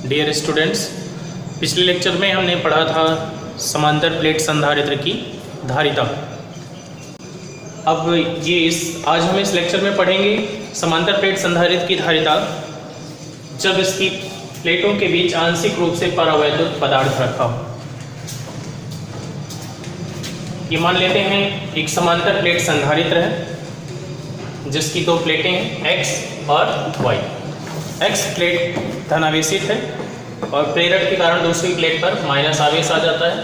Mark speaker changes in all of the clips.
Speaker 1: Dear students, पिछले lecture में हमने पढ़ा था समांतर प्लेट संधारित्र की धारिता। अब आज हम इस लेक्चर में पढ़ेंगे समांतर प्लेट संधारित्र की धारिता जब इसकी प्लेटों के बीच आंशिक रूप से परावैद्युत पदार्थ रखा हो। ये मान लेते हैं एक समांतर प्लेट संधारित्र है जिसकी दो प्लेटें हैं x और y। x प्लेट धनावेशित है और प्रेरक के कारण दूसरी प्लेट पर माइनस आवेश आ जाता है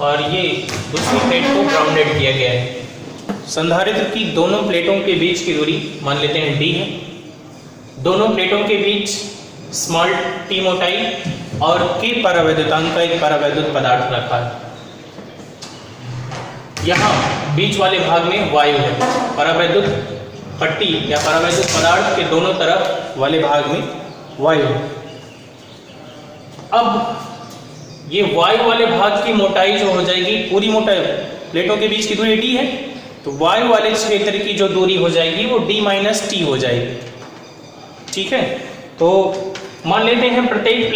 Speaker 1: और ये दूसरी प्लेट को ग्राउंडेड किया गया है। संधारित्र की दोनों प्लेटों के बीच की दूरी मान लेते हैं d है। दोनों प्लेटों के बीच स्मॉल t मोटाई और k परावैद्युतांक का एक परावैद्युत पदार्थ रखा है। यहाँ बीच वाले भाग में वायु है। परावैद्युत पट्टी या परावैद्युत पदार्थ के दोनों तरफ वाले भाग में वायु है। अब ये वायु वाले भाग की मोटाई जो हो जाएगी, पूरी मोटाई प्लेटों के बीच की दूरी d है, तो वायु वाले क्षेत्र की जो दूरी हो जाएगी वो d माइनस टी हो जाएगी। ठीक है, तो मान लेते हैं प्रत्येक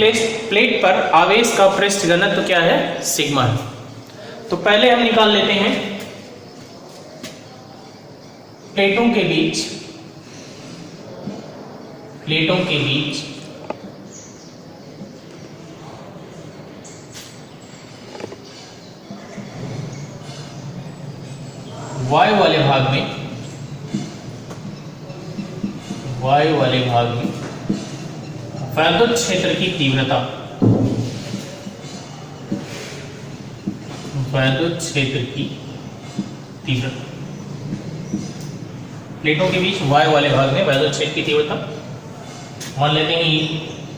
Speaker 1: प्लेट पर आवेश का पृष्ठ घनत्व क्या है, सिग्मा है। तो पहले हम निकाल लेते हैं प्लेटों के बीच वायु वाले भाग में वैद्युत क्षेत्र की तीव्रता, प्लेटों के बीच वायु वाले भाग में वैद्युत क्षेत्र की तीव्रता मान लेते हैं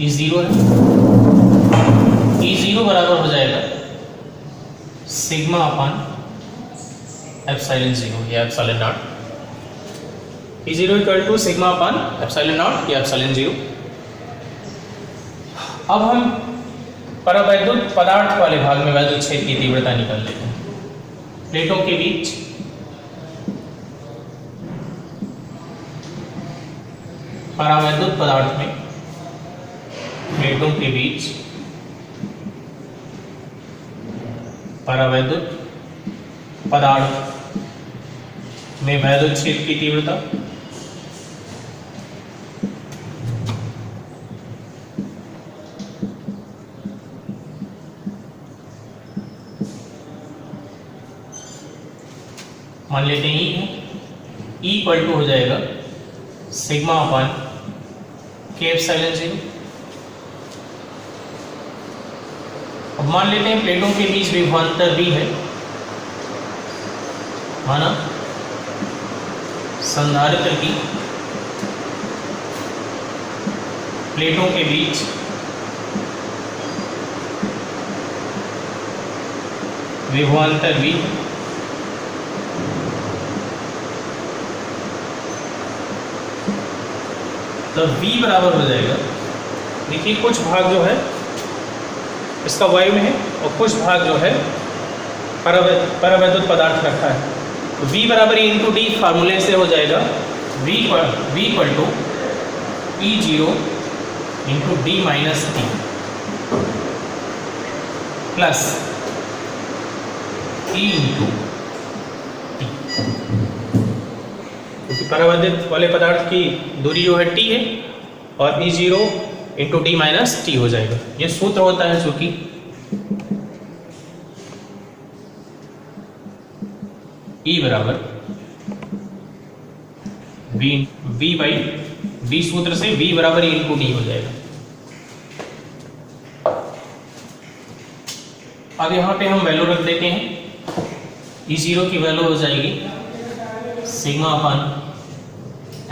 Speaker 1: E0 है। E0 बराबर हो जाएगा सिग्मा अपान एप्सिलॉन 0 या epsilon naught. E0 equal to sigma upon epsilon naught या एप्सिलॉन 0। अब हम परावैद्युत पदार्थ वाले भाग में वैद्युत क्षेत्र की तीव्रता निकाल लेते हैं। प्लेटों के बीच परावैद्युत पदार्थ में वैद्युत क्षेत्र की तीव्रता मान लेते हैं E है। E इक्वल टू हो जाएगा सिग्मा अपान के एप्सिलॉन 0। अब मान लेते हैं प्लेटों के बीच विभवांतर V है, माना संधारित्र की प्लेटों के बीच विभवांतर V है। तो V बराबर हो जाएगा, देखिए कुछ भाग जो है इसका वायु में है और कुछ भाग जो है परावैद्युत पदार्थ रखा है। तो V बराबर इंटू डी फार्मूले से हो जाएगा V equal to E0 into D minus T plus E into T, क्योंकि परावैद्युत वाले पदार्थ की दूरी जो है t है और E0 into D minus T हो जाएगा। ये सूत्र होता है चूंकि E बराबर V बाई डी, सूत्र से V बराबर इंटू डी हो जाएगा। अब यहाँ पे हम वैल्यू रख देते हैं। E0 की वैल्यू हो जाएगी sigma upon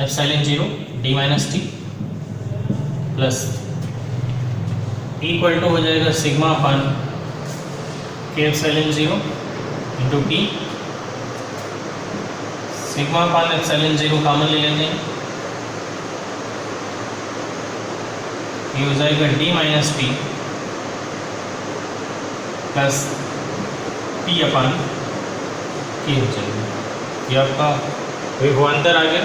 Speaker 1: epsilon 0 D minus T plus equal to हो जाएगा सिग्मा अपान के epsilon 0 into T. Sigma upon epsilon 0 common ले लेते हैं, ये हो जाएगा D minus T plus P upon के हो जाएगा। ये आपका विभवांतर आ गया।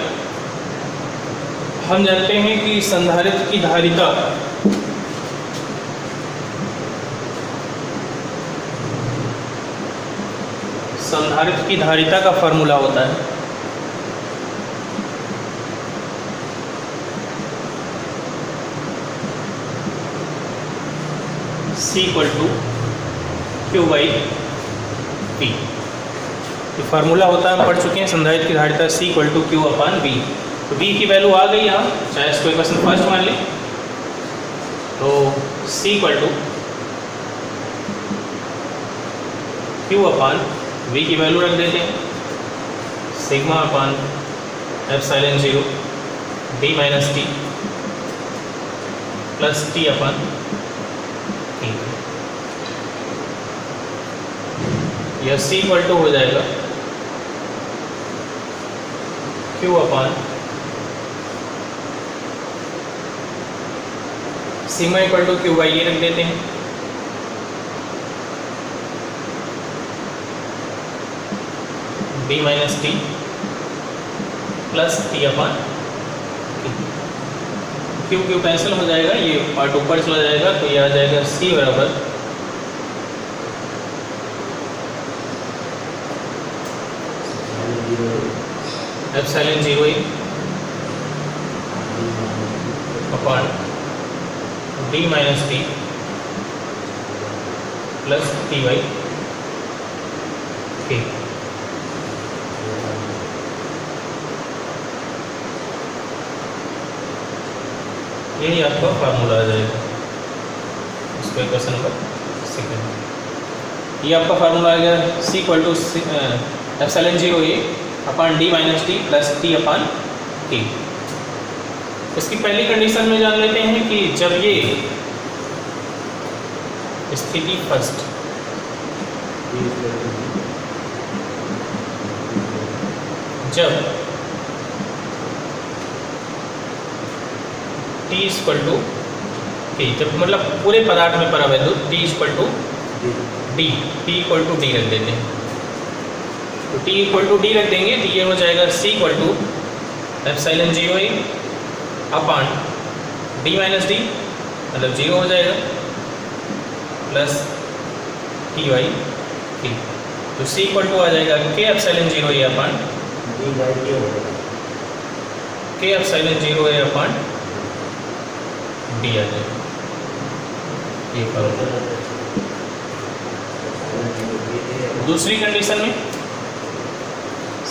Speaker 1: हम जानते हैं कि संधारित्र की धारिता संधारित्र की धारिता का फॉर्मूला होता है C equal to Q by P. ये फार्मूला होता है, हम पढ़ चुके हैं, संधारित्र की धारिता C equal to Q upon B. तो बी की वैल्यू आ गई यहाँ, चाहे इसको इक्वेशन फर्स्ट मान लें। तो C equal to Q upon B की वैल्यू रख देते हैं, sigma upon epsilon 0 D minus T plus T upon T. यह C इक्वल टू हो जाएगा Q upon sigma equal to Q by ये रख देते हैं, D minus T plus T upon Q Q cancel हो जाएगा, ये पार्ट ऊपर चला जाएगा, तो ये आ जाएगा C बराबर epsilon 0 upon D minus T plus T by के। यही आपका फार्मूला आ जाएगा, इसको इक्वेशन नंबर सेकंड। ये आपका फार्मूला आ गया C equal to epsilon 0 upon D minus T plus T upon T. इसकी पहली कंडीशन में जान लेते हैं कि जब ये स्थिति फर्स्ट जब T इक्वल टू P, जब मतलब पूरे पदार्थ में परावैद्युत T equal to D, T equal to D रख देते हैं। तो T इक्वल टू D रख देंगे तो ये हो जाएगा C equal to epsilon 0 upon D minus D, मतलब 0 हो जाएगा, प्लस टी बाई टी। तो C इक्वल टू आ जाएगा के एप्सिलॉन 0 अपान के एप्सिलॉन 0 अपान डी आ जाएगा। ये फार्मूला। दूसरी कंडीशन में,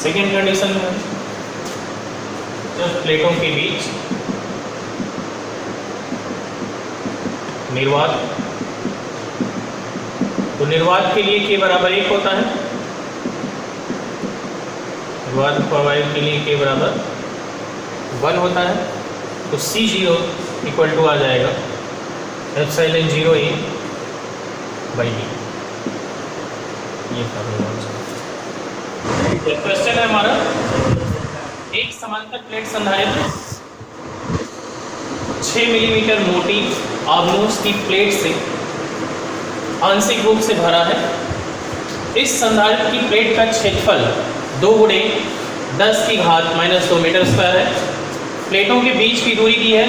Speaker 1: सेकेंड कंडीशन में, जब प्लेटों के बीच निर्वात, तो निर्वात के लिए के बराबर 1 होता है, निर्वात प्रवाह के लिए के बराबर 1 होता है। तो C0 इक्वल टू आ जाएगा एप्सिलॉन 0 बाई डी। ये फार्मूला क्वेश्चन है हमारा, एक समांतर प्लेट संधारित्र 6 मिलीमीटर मोटी आव्यूह की प्लेट से आंशिक रूप से भरा है। इस संधारित्र की प्लेट का क्षेत्रफल 2 गुणे 10 की घात -2 मीटर स्क्वायर है। प्लेटों के बीच की दूरी दी है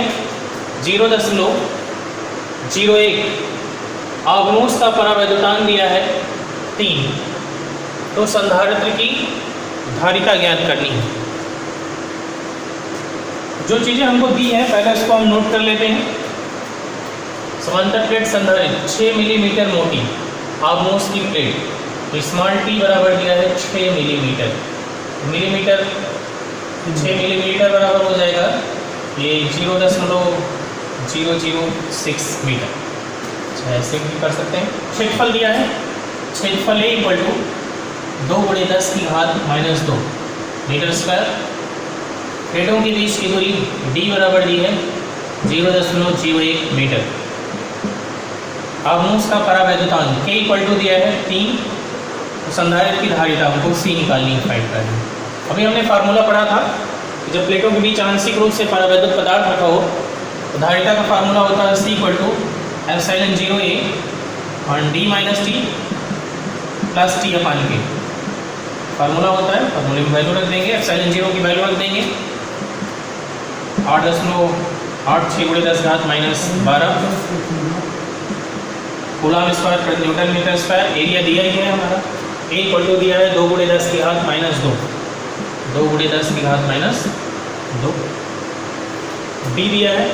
Speaker 1: 0.01, आव्यूह का परावैद्युतांक दिया है 3। तो संधारित्र की धारिता ज्ञात करनी है। जो चीज़ें हमको दी है पहले इसको हम नोट कर लेते हैं। समांतर प्लेट संधारित्र 6 मिलीमीटर मोटी आव्यूह की प्लेट, तो स्मॉल टी बराबर दिया है 6 मिलीमीटर, मिलीमीटर 6 मिलीमीटर बराबर हो जाएगा ये 0.006 मीटर, ऐसे भी कर सकते हैं। क्षेत्रफल दिया है, क्षेत्रफल A इक्वल टू 2 गुणे 10 की घात -2 मीटर स्क्वायर। प्लेटों के बीच की दूरी D बराबर दी है 0.01 मीटर। आव्यूह का परावैद्युतांक K इक्वल टू दिया है 3। तो संधारित्र की धारिता हमको C निकालनी है, फाइंड करनी है। अभी हमने फार्मूला पढ़ा था कि जब प्लेटों के बीच आंशिक रूप से परावैद्युत पदार्थ रखा हो तो धारिता का फार्मूला होता है C इक्वल टू एप्सिलॉन 0 और D minus T plus T upon के। फार्मूला होता है, फार्मूले में वैल्यू रख देंगे, एप्सिलॉन 0 की वैल्यू रख देंगे 8.86 गुणे 10 घात -12 कूलम स्क्वायर प्रति न्यूटन मीटर स्क्वायर। एरिया दिया ही है हमारा ए इक्वल टू दिया है 2 × 10 की घात -2, 2 × 10 की घात -2। बी दिया है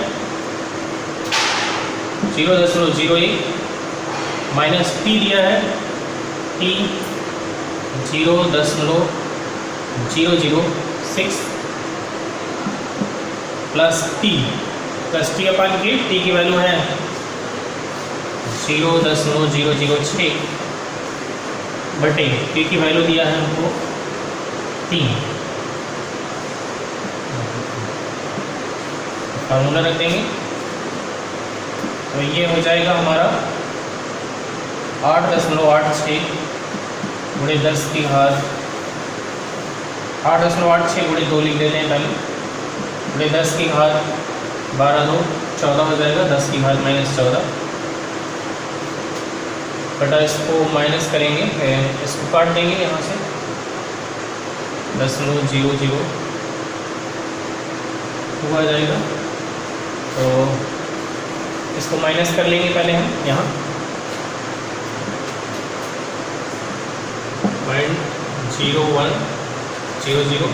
Speaker 1: 0.01 माइनस टी दिया है टी 0.006 प्लस टी अपन की टी की वैल्यू है 0.006 बटे टी की वैल्यू दिया है हमको 3। फार्मूला रख देंगे तो ये हो जाएगा हमारा 8.86 × 10 की घात 8.86 × 2 लिख देते हैं पहले, × 10 की घात 12 2 14 हो जाएगा, 10 की घात -14 बटा इसको माइनस करेंगे, इसको काट देंगे यहाँ से 0.00 आ जाएगा। तो इसको माइनस कर लेंगे पहले हम यहाँ 0.0100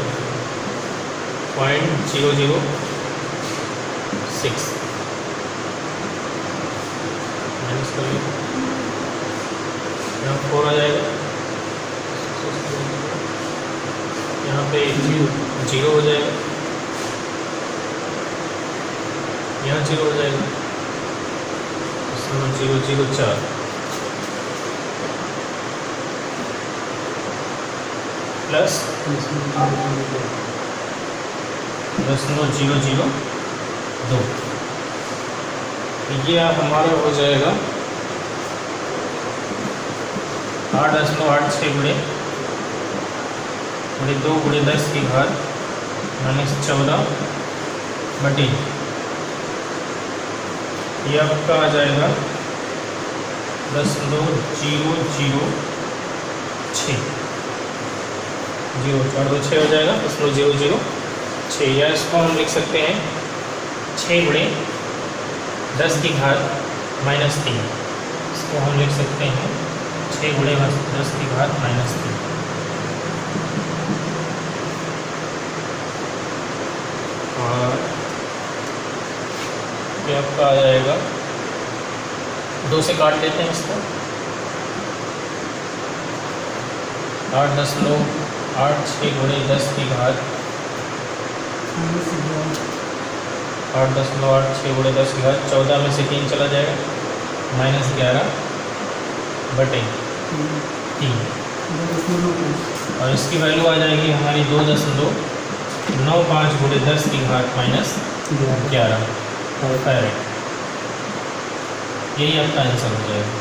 Speaker 1: 0.006 माइनस कर लेंगे, यहाँ 4 आ जाएगा, यहाँ पे 0 हो जाएगा, यहाँ 0 हो जाएगा, 0.004 प्लस 0.002। ये हमारा हो जाएगा 8.86 × 2 × 10 की घात -14 बटे ये आपका आ जाएगा 0.006 0.6 हो जाएगा 0.006, या इसको हम लिख सकते हैं 6 × 10 की घात -3, इसको हम लिख सकते हैं 6 × 10 की घात -3। और ये आपका आ जाएगा 2 से काट देते हैं इसको 8.86 × 10 की घात 8.86 × 10 की घात 14 में से 3 चला जाएगा -11 बटे 3, और इसकी वैल्यू आ जाएगी हमारी 2.95 × 10 की घात -11 फैरेड। यही आपका आंसर हो जाएगा।